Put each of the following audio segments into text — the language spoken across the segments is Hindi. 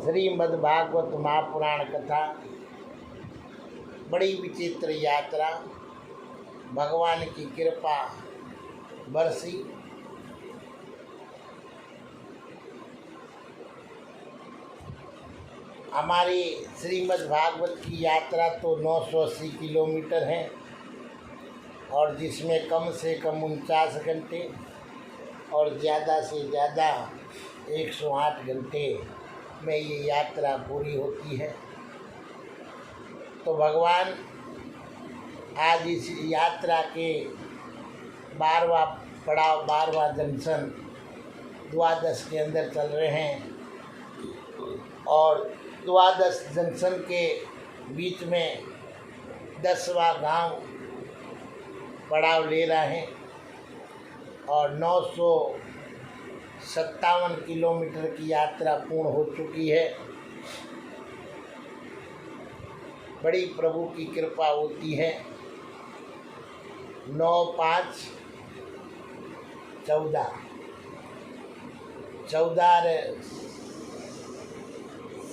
श्रीमद्भागवत महापुराण कथा। बड़ी विचित्र यात्रा, भगवान की कृपा बरसी। हमारी श्रीमद्भागवत की यात्रा तो 980 किलोमीटर है और जिसमें कम से कम 49 घंटे और ज़्यादा से ज़्यादा 108 घंटे में ये यात्रा पूरी होती है। तो भगवान आज इस यात्रा के 12वां पड़ाव, 12वां जंक्शन द्वादश के अंदर चल रहे हैं और द्वादश जंक्शन के बीच में 10वां गांव पड़ाव ले रहे हैं और 957 किलोमीटर की यात्रा पूर्ण हो चुकी है। बड़ी प्रभु की कृपा होती है। 9, 5, 14,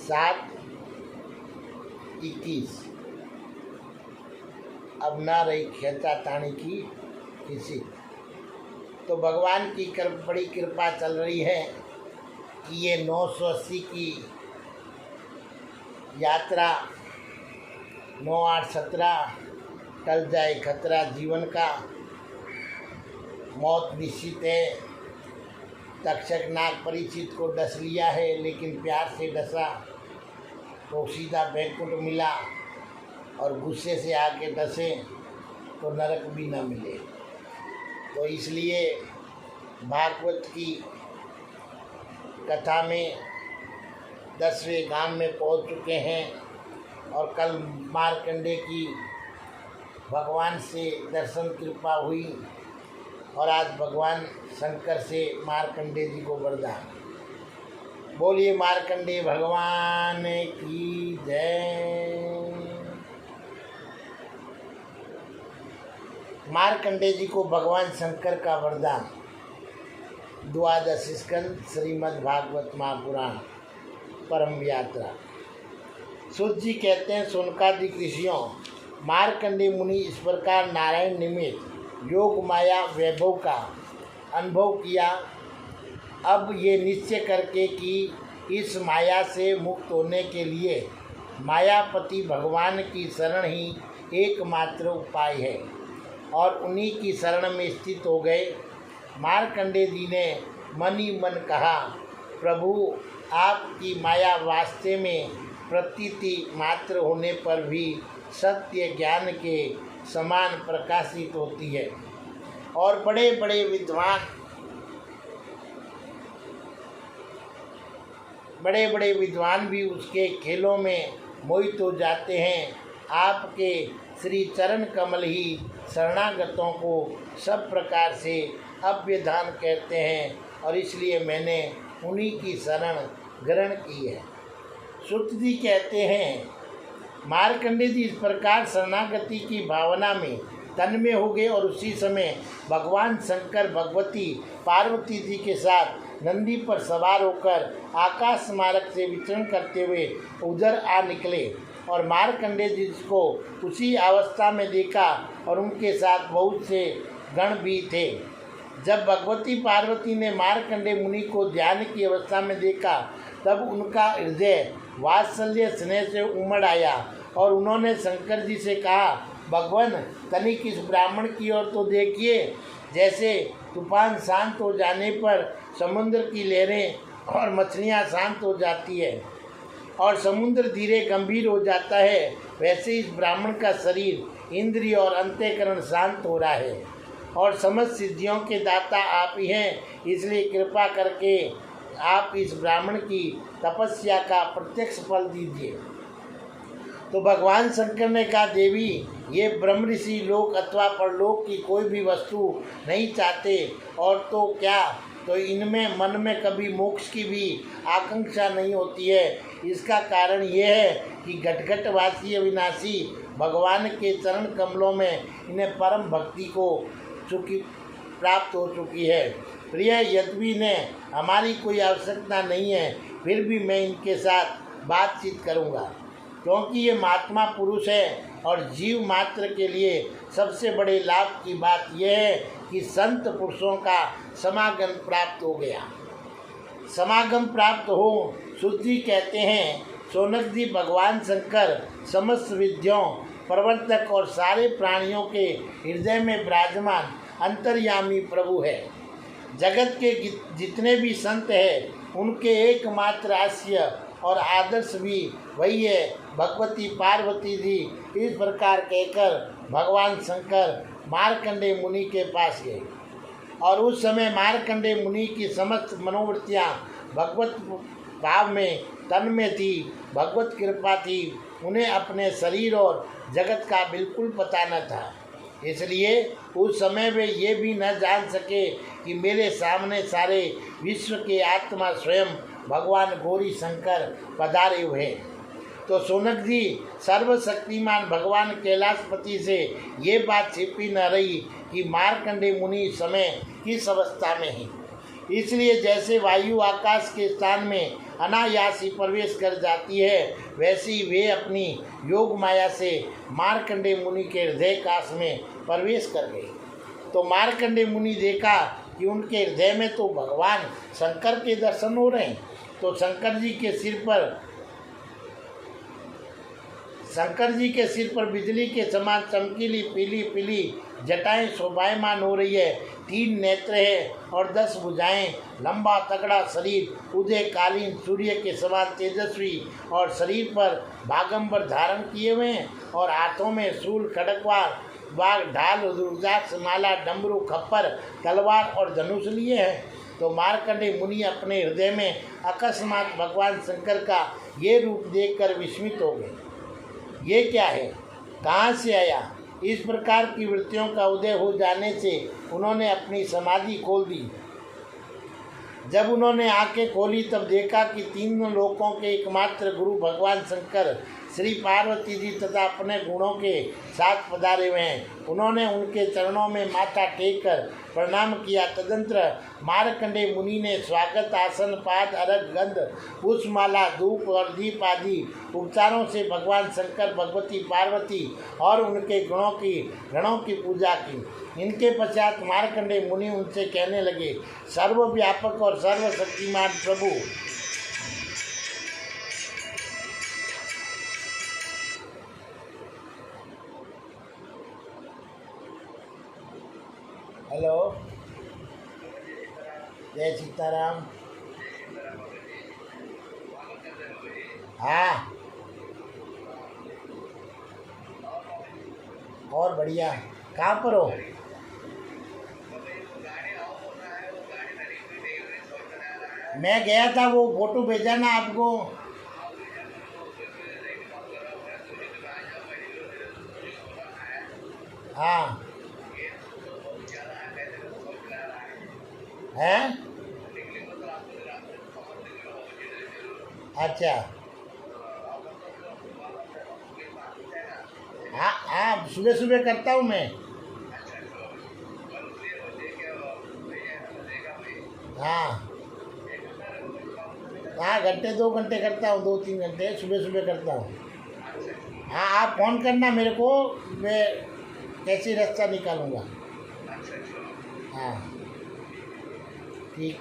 7, 21 अब ना रही खेता तानी की किसी। तो भगवान की बड़ी कृपा चल रही है कि ये 980 की यात्रा 9, 8, 17 टल जाए खतरा जीवन का। मौत निश्चित है। तक्षक नाग परीक्षित को डस लिया है, लेकिन प्यार से डसा तो सीधा बैकुंठ मिला और गुस्से से आके डसे तो नरक भी न मिले। तो इसलिए भागवत की कथा में 10वें गांव में पहुंच चुके हैं और कल मार्कंडे की भगवान से दर्शन कृपा हुई और आज भगवान शंकर से मार्कंडे जी को वरदान। बोलिए मार्कंडे भगवान की जय। मार्कंडे जी को भगवान शंकर का वरदान। द्वादश स्कंद श्रीमद्भागवत महापुराण परम यात्रा। सूत जी कहते हैं, सोनकादिक ऋषियों, मार्कंडे मुनि इस प्रकार नारायण निमित्त योग माया वैभव का अनुभव किया। अब ये निश्चय करके कि इस माया से मुक्त होने के लिए मायापति भगवान की शरण ही एकमात्र उपाय है और उन्हीं की शरण में स्थित हो गए। मार्कंडे जी ने मन ही मन कहा, प्रभु आपकी माया वास्ते में प्रतीति मात्र होने पर भी सत्य ज्ञान के समान प्रकाशित होती है और बड़े बड़े विद्वान भी उसके खेलों में मोहित हो जाते हैं। आपके श्री चरण कमल ही शरणागतों को सब प्रकार से अभ्यधान कहते हैं और इसलिए मैंने उन्हीं की शरण ग्रहण की है। सुत जी कहते हैं, मार्कंडे जी इस प्रकार शरणागति की भावना में तन्मय हो गए और उसी समय भगवान शंकर भगवती पार्वती जी के साथ नंदी पर सवार होकर आकाश मार्ग से विचरण करते हुए उधर आ निकले और मार्कंडे जी को उसी अवस्था में देखा और उनके साथ बहुत से गण भी थे। जब भगवती पार्वती ने मार्कंडे मुनि को ध्यान की अवस्था में देखा तब उनका हृदय वात्सल्य स्नेह से उमड़ आया और उन्होंने शंकर जी से कहा, भगवान तनिक इस ब्राह्मण की ओर तो देखिए। जैसे तूफान शांत हो जाने पर समुद्र की लहरें और मछलियाँ शांत हो जाती है और समुद्र धीरे गंभीर हो जाता है, वैसे इस ब्राह्मण का शरीर, इंद्रिय और अंतःकरण शांत हो रहा है और समस्त सिद्धियों के दाता आप ही हैं। इसलिए कृपा करके आप इस ब्राह्मण की तपस्या का प्रत्यक्ष फल दीजिए। तो भगवान शंकर ने कहा, देवी, ये ब्रह्म ऋषि लोक अथवा परलोक की कोई भी वस्तु नहीं चाहते और तो क्या, तो इनमें मन में कभी मोक्ष की भी आकांक्षा नहीं होती है। इसका कारण ये है कि घटघटवासी अविनाशी भगवान के चरण कमलों में इन्हें परम भक्ति को प्राप्त हो चुकी है। प्रिय यद्वी ने हमारी कोई आवश्यकता नहीं है फिर भी मैं इनके साथ बातचीत करूँगा, क्योंकि ये महात्मा पुरुष है और जीव मात्र के लिए सबसे बड़े लाभ की बात यह है कि संत पुरुषों का समागम प्राप्त हो गया। समागम प्राप्त हो शुद्धि कहते हैं। शौनक जी, भगवान शंकर समस्त विद्याओं प्रवर्तक और सारे प्राणियों के हृदय में विराजमान अंतर्यामी प्रभु है। जगत के जितने भी संत हैं उनके एकमात्र आश्रय और आदर्श भी वही है। भगवती पार्वती जी इस प्रकार कहकर भगवान शंकर मार्कंडेय मुनि के पास गए और उस समय मार्कंडेय मुनि की समस्त मनोवृत्तियाँ भगवत भाव में तन में थी, भगवत कृपा थी। उन्हें अपने शरीर और जगत का बिल्कुल पता न था, इसलिए उस समय वे ये भी न जान सके कि मेरे सामने सारे विश्व के आत्मा स्वयं भगवान गौरी शंकर पधारे हुए। तो शौनक जी, सर्वशक्तिमान भगवान कैलाशपति से ये बात छिपी न रही कि मार्कंडेय मुनि समय किस अवस्था में है। इसलिए जैसे वायु आकाश के स्थान में अनायास ही प्रवेश कर जाती है, वैसे ही वे अपनी योग माया से मार्कंडेय मुनि के हृदय काश में प्रवेश कर गए। तो मार्कंडेय मुनि देखा कि उनके हृदय में तो भगवान शंकर के दर्शन हो रहे हैं। तो शंकर जी के सिर पर बिजली के समान चमकीली पीली पीली जटाएं शोभायमान हो रही है। 3 नेत्र है और 10 भुजाएं, लंबा तगड़ा शरीर, उदयकालीन सूर्य के समान तेजस्वी और शरीर पर बागंबर धारण किए हुए हैं और हाथों में शूल, खड़गवार, वाग, ढाल, रुद्राक्ष माला, डमरू, खप्पर, तलवार और धनुष लिए हैं। तो मार्कंडेय मुनि अपने हृदय में अकस्मात भगवान शंकर का ये रूप देखकर विस्मित हो गए। ये क्या है, कहाँ से आया? इस प्रकार की वृत्तियों का उदय हो जाने से उन्होंने अपनी समाधि खोल दी। जब उन्होंने आंखें खोली तब देखा कि 3 लोकों के एकमात्र गुरु भगवान शंकर श्री पार्वती जी तथा अपने गुणों के साथ पधारे हुए हैं। उन्होंने उनके चरणों में माथा टेक कर प्रणाम किया। तदंतर मार्कंडेय मुनि ने स्वागत आसन, पाद, अर्घ, गंध, पुष्पमाला, धूप और दीप आदि उपचारों से भगवान शंकर, भगवती पार्वती और उनके गणों की पूजा की। इनके पश्चात मार्कंडेय मुनि उनसे कहने लगे, सर्वव्यापक और सर्वशक्तिमान प्रभु, हेलो, जय सीताराम। हाँ, और बढ़िया। कहाँ पर हो? मैं गया था, वो फोटो भेजा ना आपको। हाँ है, अच्छा। हाँ हाँ, सुबह सुबह करता हूँ मैं। हाँ हाँ, घंटे 2 घंटे करता हूँ, 2-3 घंटे सुबह सुबह करता हूँ। हाँ, आप फ़ोन करना मेरे को, मैं कैसे रास्ता निकालूंगा। हाँ ठीक,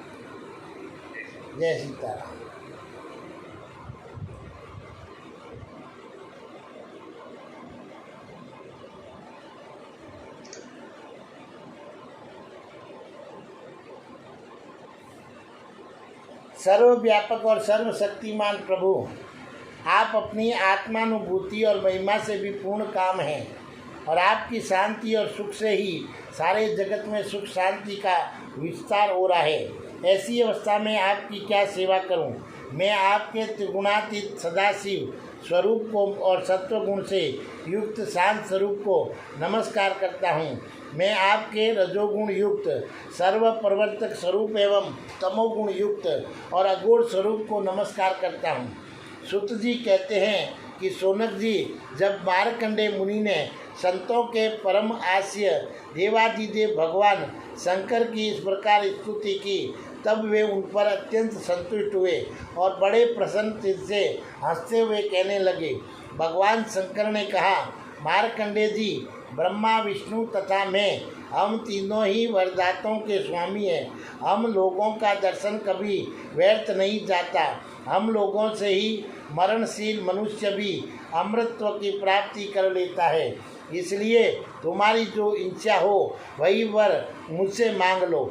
जय सीताराम। सर्वव्यापक और सर्वशक्तिमान प्रभु, आप अपनी आत्मानुभूति और महिमा से भी पूर्ण काम हैं और आपकी शांति और सुख से ही सारे जगत में सुख शांति का विस्तार हो रहा है। ऐसी अवस्था में आपकी क्या सेवा करूं? मैं आपके त्रिगुणातीत सदाशिव स्वरूप को और सत्वगुण से युक्त शांत स्वरूप को नमस्कार करता हूं। मैं आपके रजोगुण युक्त सर्व प्रवर्तक स्वरूप एवं तमोगुण युक्त और अगुण स्वरूप को नमस्कार करता हूं। सुत जी कहते हैं कि शौनक जी, जब मार्कंडेय मुनि ने संतों के परम आश्रय देवादिदेव भगवान शंकर की इस प्रकार स्तुति की तब वे उन पर अत्यंत संतुष्ट हुए और बड़े प्रसन्न चित्त से हंसते हुए कहने लगे। भगवान शंकर ने कहा, मार्कंडेय जी, ब्रह्मा, विष्णु तथा मैं, हम तीनों ही वरदातों के स्वामी हैं। हम लोगों का दर्शन कभी व्यर्थ नहीं जाता। हम लोगों से ही मरणशील मनुष्य भी अमृतत्व की प्राप्ति कर लेता है। इसलिए तुम्हारी जो इच्छा हो वही वर मुझसे मांग लो।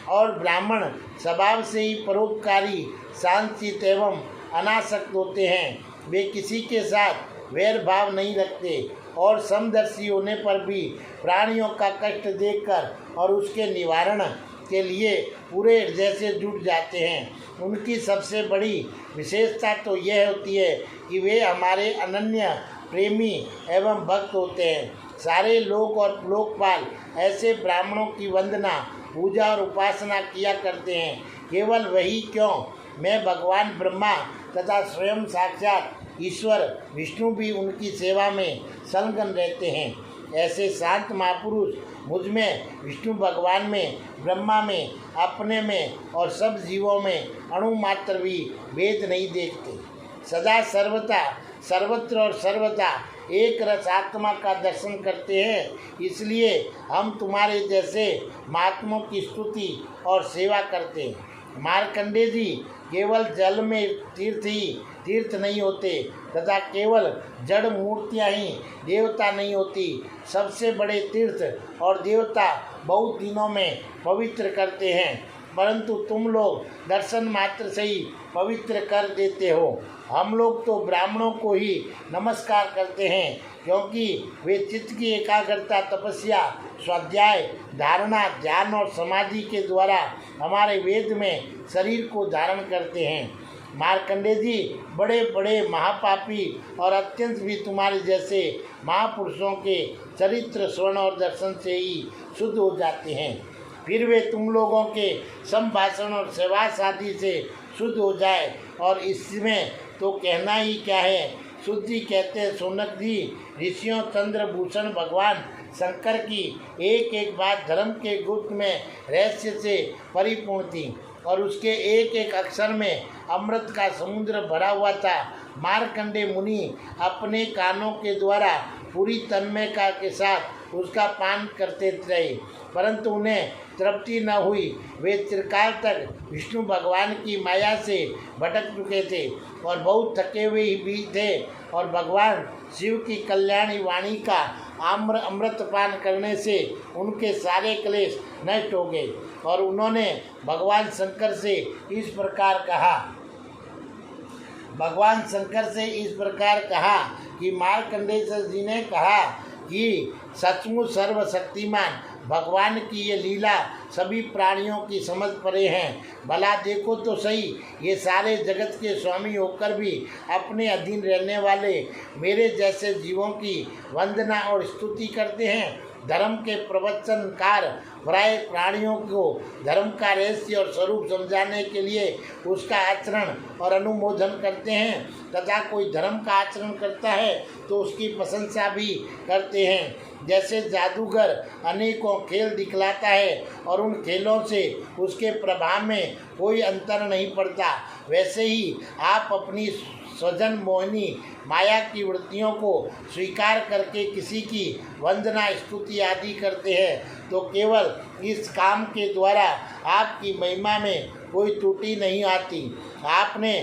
और ब्राह्मण स्वभाव से ही परोपकारी, शांतचित्त एवं अनासक्त होते हैं। वे किसी के साथ वैर भाव नहीं रखते और समदर्शी होने पर भी प्राणियों का कष्ट देखकर और उसके निवारण के लिए पूरे हृदय से जुट जाते हैं। उनकी सबसे बड़ी विशेषता तो यह होती है कि वे हमारे अनन्य प्रेमी एवं भक्त होते हैं। सारे लोक और लोकपाल ऐसे ब्राह्मणों की वंदना, पूजा और उपासना किया करते हैं। केवल वही क्यों, मैं भगवान ब्रह्मा तथा स्वयं साक्षात ईश्वर विष्णु भी उनकी सेवा में संलग्न रहते हैं। ऐसे शांत महापुरुष मुझ में, विष्णु भगवान में, ब्रह्मा में, अपने में और सब जीवों में अणु मात्र भी भेद नहीं देखते। सदा सर्वथा, सर्वत्र और सर्वथा एक रस आत्मा का दर्शन करते हैं। इसलिए हम तुम्हारे जैसे महात्माओं की स्तुति और सेवा करते हैं। मार्कंडेय जी, केवल जल में तीर्थ ही तीर्थ नहीं होते तथा केवल जड़ मूर्तियां ही देवता नहीं होती। सबसे बड़े तीर्थ और देवता बहुत दिनों में पवित्र करते हैं, परंतु तुम लोग दर्शन मात्र से ही पवित्र कर देते हो। हम लोग तो ब्राह्मणों को ही नमस्कार करते हैं, क्योंकि वे चित्त की एकाग्रता, तपस्या, स्वाध्याय, धारणा, ध्यान और समाधि के द्वारा हमारे वेद में शरीर को धारण करते हैं। मार्कंडेय जी, बड़े बड़े महापापी और अत्यंत भी तुम्हारे जैसे महापुरुषों के चरित्र, स्वर्ण और दर्शन से ही शुद्ध हो जाते हैं। फिर वे तुम लोगों के संभाषण और सेवा आदि से शुद्ध हो जाए, और इसमें तो कहना ही क्या है। शुद्धि कहते हैं सोनक जी, ऋषियों चंद्रभूषण भगवान शंकर की एक एक बात धर्म के गुप्त में रहस्य से परिपूर्ण थी और उसके एक एक अक्षर में अमृत का समुद्र भरा हुआ था। मार्कंडेय मुनि अपने कानों के द्वारा पूरी तन्मयता के साथ उसका पान करते रहे, परंतु उन्हें तृप्ति न हुई। वे चिरकाल तक विष्णु भगवान की माया से भटक चुके थे और बहुत थके हुए भी थे, और भगवान शिव की कल्याणी वाणी का अमृतपान करने से उनके सारे क्लेश नष्ट हो गए और उन्होंने भगवान शंकर से इस प्रकार कहा कि मार्कंडेय जी ने कहा कि सचमुच सर्वशक्तिमान भगवान की ये लीला सभी प्राणियों की समझ परे हैं। भला देखो तो सही, ये सारे जगत के स्वामी होकर भी अपने अधीन रहने वाले मेरे जैसे जीवों की वंदना और स्तुति करते हैं। धर्म के प्रवचनकार प्राय प्राणियों को धर्म का रहस्य और स्वरूप समझाने के लिए उसका आचरण और अनुमोदन करते हैं, तथा कोई धर्म का आचरण करता है तो उसकी प्रशंसा भी करते हैं। जैसे जादूगर अनेकों खेल दिखलाता है और उन खेलों से उसके प्रभाव में कोई अंतर नहीं पड़ता, वैसे ही आप अपनी स्वजन मोहिनी माया की वृत्तियों को स्वीकार करके किसी की वंदना, स्तुति आदि करते हैं तो केवल इस काम के द्वारा आपकी महिमा में कोई त्रुटि नहीं आती। आपने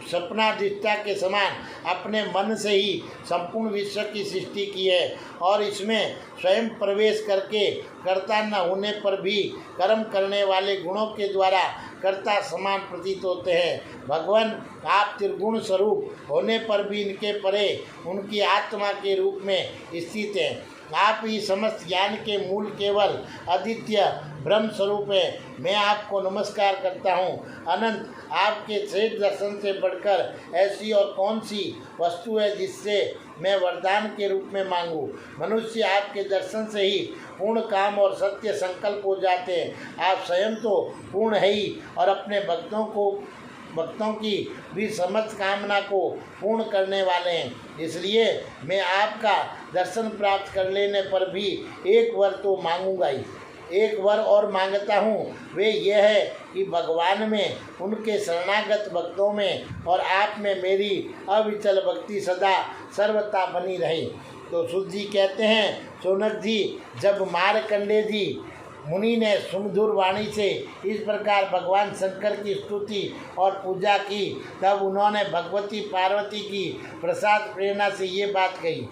सपनाधिष्ठा के समान अपने मन से ही संपूर्ण विश्व की सृष्टि की है और इसमें स्वयं प्रवेश करके कर्ता न होने पर भी कर्म करने वाले गुणों के द्वारा कर्ता समान प्रतीत होते हैं। भगवान, आप त्रिगुण स्वरूप होने पर भी इनके परे उनकी आत्मा के रूप में स्थित हैं। आप ही समस्त ज्ञान के मूल केवल अद्वितीय ब्रह्म स्वरूप है। मैं आपको नमस्कार करता हूँ। अनंत, आपके श्रेष्ठ दर्शन से बढ़कर ऐसी और कौन सी वस्तु है जिससे मैं वरदान के रूप में मांगूं। मनुष्य आपके दर्शन से ही पूर्ण काम और सत्य संकल्प हो जाते हैं। आप स्वयं तो पूर्ण है ही और अपने भक्तों की भी समस्त कामना को पूर्ण करने वाले हैं। इसलिए मैं आपका दर्शन प्राप्त कर लेने पर भी एक वर तो मांगूंगा ही। एक वर और मांगता हूँ, वे यह है कि भगवान में, उनके शरणागत भक्तों में और आप में मेरी अविचल भक्ति सदा सर्वथा बनी रहे। तो सूत जी कहते हैं, शौनक जी, जब मार्कंडेय जी मुनि ने सुमधुर वाणी से इस प्रकार भगवान शंकर की स्तुति और पूजा की, तब उन्होंने भगवती पार्वती की प्रसाद प्रेरणा से ये बात कही,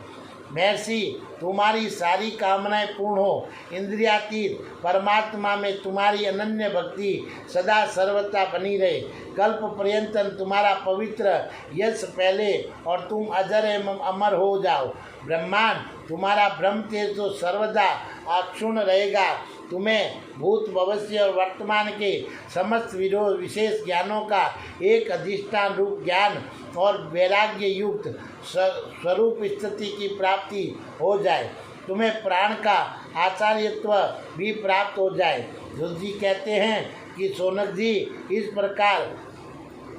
महर्षि, तुम्हारी सारी कामनाएं पूर्ण हो, इंद्रियातीत परमात्मा में तुम्हारी अनन्य भक्ति सदा सर्वथा बनी रहे, कल्प पर्यंतन तुम्हारा पवित्र यश फैले और तुम अजर एवं अमर हो जाओ। ब्रह्मांड तुम्हारा ब्रह्म तेज तो सर्वदा अक्षुण्ण रहेगा। तुम्हें भूत भविष्य और वर्तमान के समस्त विरोध विशेष ज्ञानों का एक अधिष्ठान रूप ज्ञान और वैराग्य युक्त स्वरूप स्थिति की प्राप्ति हो जाए। तुम्हें प्राण का आचार्यत्व भी प्राप्त हो जाए। सूत जी कहते हैं कि शौनक जी, इस प्रकार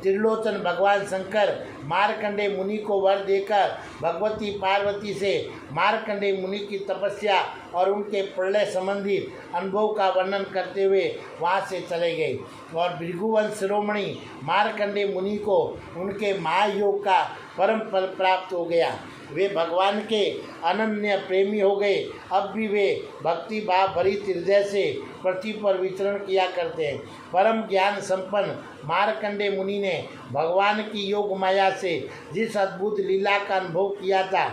त्रिलोचन भगवान शंकर मार्कंडेय मुनि को वर देकर भगवती पार्वती से मार्कंडेय मुनि की तपस्या और उनके प्रलय संबंधित अनुभव का वर्णन करते हुए वहाँ से चले गए और भृगुवंश शिरोमणि मार्कंडेय मुनि को उनके महायोग का परम फल प्राप्त हो गया। वे भगवान के अनन्य प्रेमी हो गए। अब भी वे भक्ति भाव भरित हृदय से पृथ्वी पर विचरण किया करते हैं। परम ज्ञान संपन्न मार्कंडेय मुनि ने भगवान की योग माया से जिस अद्भुत लीला का अनुभव किया था,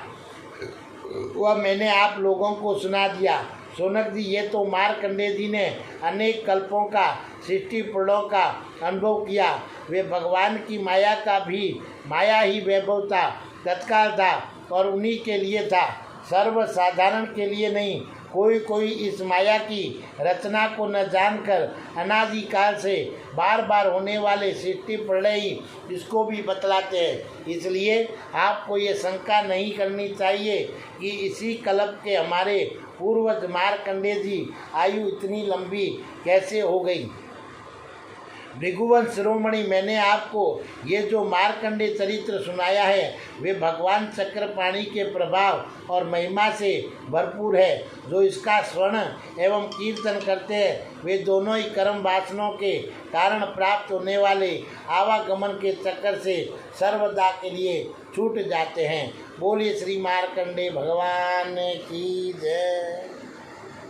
वह मैंने आप लोगों को सुना दिया। शौनक जी, ये तो मार्कंडेय जी ने अनेक कल्पों का सृष्टि प्रलयों का अनुभव किया। वे भगवान की माया का भी माया ही वैभव था, तत्काल था और उन्हीं के लिए था, सर्वसाधारण के लिए नहीं। कोई इस माया की रचना को न जानकर अनादिकाल से बार बार होने वाले सृष्टि प्रलय ही इसको भी बतलाते हैं। इसलिए आपको ये शंका नहीं करनी चाहिए कि इसी कल्प के हमारे पूर्वज मार्कंडेय जी आयु इतनी लंबी कैसे हो गई। भृगुवंश शिरोमणि, मैंने आपको ये जो मार्कंडेय चरित्र सुनाया है, वे भगवान चक्रपाणि के प्रभाव और महिमा से भरपूर है। जो इसका श्रवण एवं कीर्तन करते हैं, वे दोनों ही कर्म वासनाओं के कारण प्राप्त होने वाले आवागमन के चक्कर से सर्वदा के लिए छूट जाते हैं। बोलिए श्री मार्कंडेय भगवान की जय।